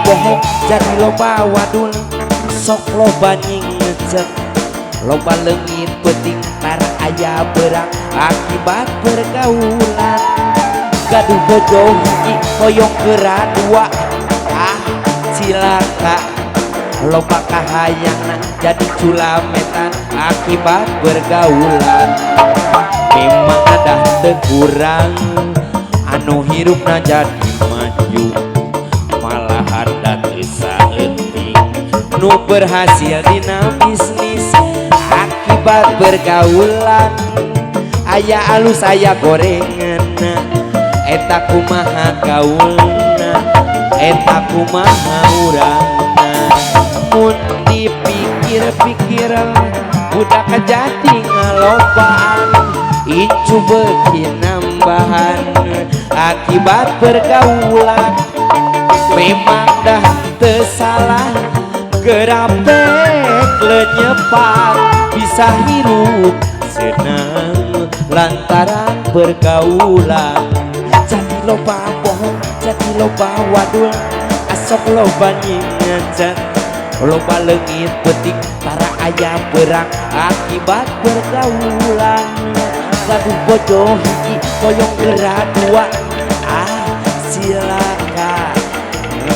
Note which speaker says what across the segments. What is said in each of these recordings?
Speaker 1: bohong jadi loba wadul sok loba nyingecek loba leungit penting tara aya berang akibat pergaulan gaduh bojo hiji hoyong geura dua cilaka loba kahayangna jadi culametan akibat bergaulan memang ada teu kurang anu hirupna jadi maju malahan da teu saeuting nu berhasil dina bisnis akibat bergaulan aya alus aya gorengan eta kumaha gaulna eta kumaha urangna mun dipikir-pikir budak jadi ngalobaan icu beuki nambahan akibat pergaulan memang dah teu salah gerapek lenyepat bisa hirup senang lantaran pergaulan jadi loba bohong jadi loba wadul asok loba nyingecek loba leungit penting tara aya berang akibat pergaulan gaduh bojo hiji hoyong geura dua silaka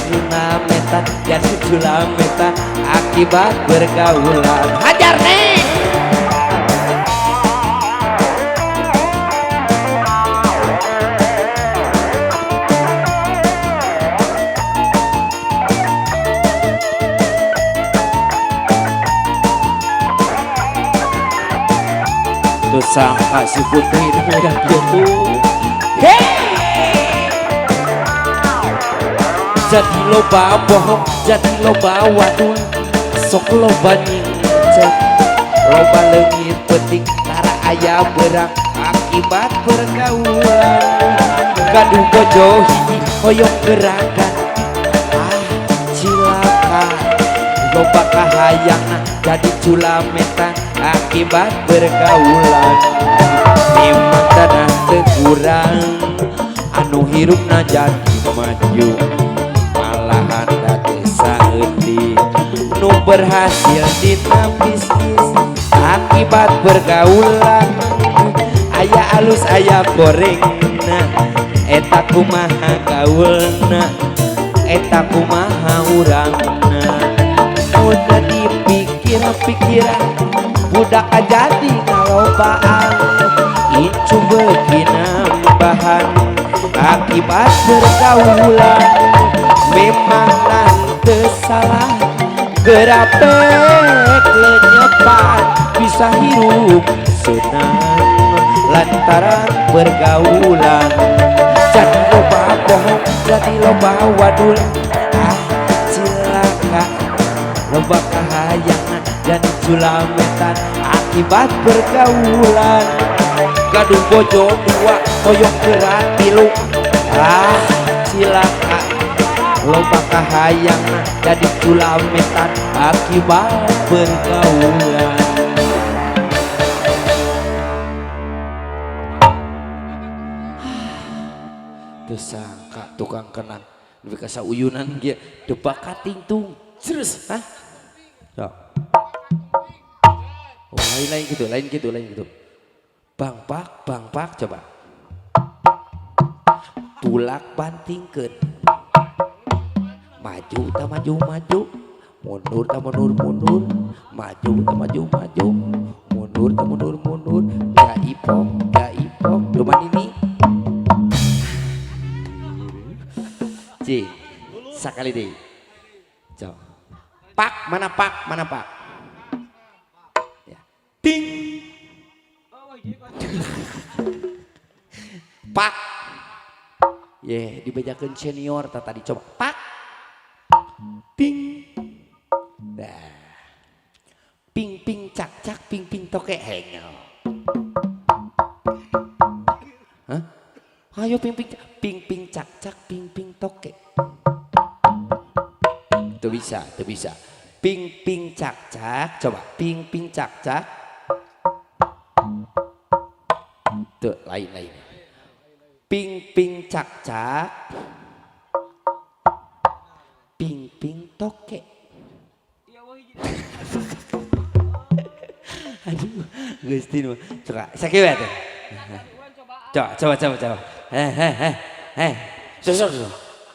Speaker 1: culametan jadi culametan akibat pergaulan hajar nih tuh sangka si putri ini udah gitu jadi loba bohong jadi loba wadul sok loba nyingecek loba leungit penting tara aya berang akibat pergaulan gaduh bojo hiji hoyong gerakan cilaka loba kahayangna jadi culametan akibat pergaulan memang tanah teu kurang anu hirupna jadi maju malahan da teu saeutik nu berhasil dina bisnis akibat pergaulan aya alus aya gorengna eta kumaha gaulna eta kumaha urangna udah dipikir-pikiran budak jadi ngalobaan icu beuki nambahan akibat pergaulan memang teu salah gerapek lenyepat bisa hirup senang lantaran pergaulan jadi loba bohong jadi loba wadul cilaka loba kahayangna jadi culametan akibat pergaulan gaduh bojo dua hoyong geura tilu cilaka loba kahayangna jadi culametan akibat pergaulan teu sangka tukang kenan lebih kasa uyunan dia debak katingtung terus ya. Oh, lain gitu bang pak coba tulak bantingkeun maju ta maju mundur ta mundur maju ta maju mundur ta mundur gaipok luman ini sakali deh coba mana pak ya. Ting pak dibejakeun senior tadi coba pak ping dah ping cak ping toke hengel ayo ping cak ping toke tuh bisa ping cak coba ping cak tuh lain ping cak ping toke. Aduh, Gusti mah. Coba sakit ya tuh. Coba. Susuk.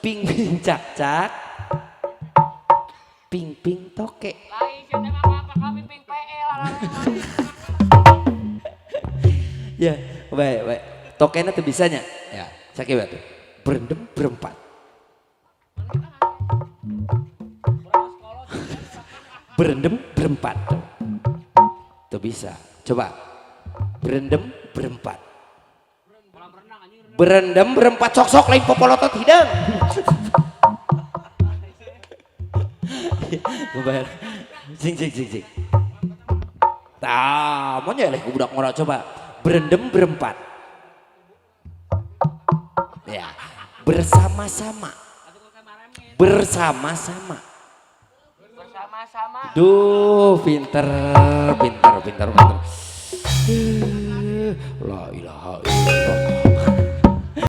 Speaker 1: Ping ping cak cak. Ping ping toke.
Speaker 2: Lain kita apa kami ping PL.
Speaker 1: Ya, baik. Tokena tuh bisanya. Ya, sakit ya tuh. Berendam berempat. Berendam berempat tuh bisa coba berendam berempat sok lain popolotot hidang sing mau nyeleh budak ngorok coba berendam berempat ya bersama-sama duh pinter la ilaha illallah